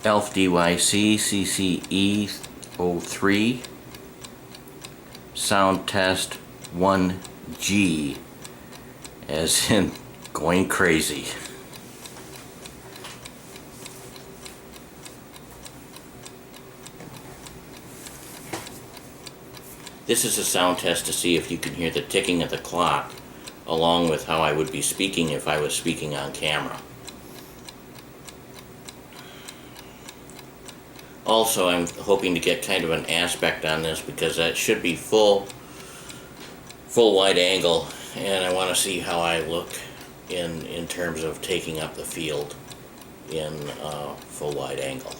ELF DYC CCE 03 sound test 1G, as in going crazy. This is a sound test to see if you can hear the ticking of the clock along with how I would be speaking if I was speaking on camera. Also, I'm hoping to get kind of an aspect on this because that should be full wide angle, and I want to see how I look in terms of taking up the field in full wide angle.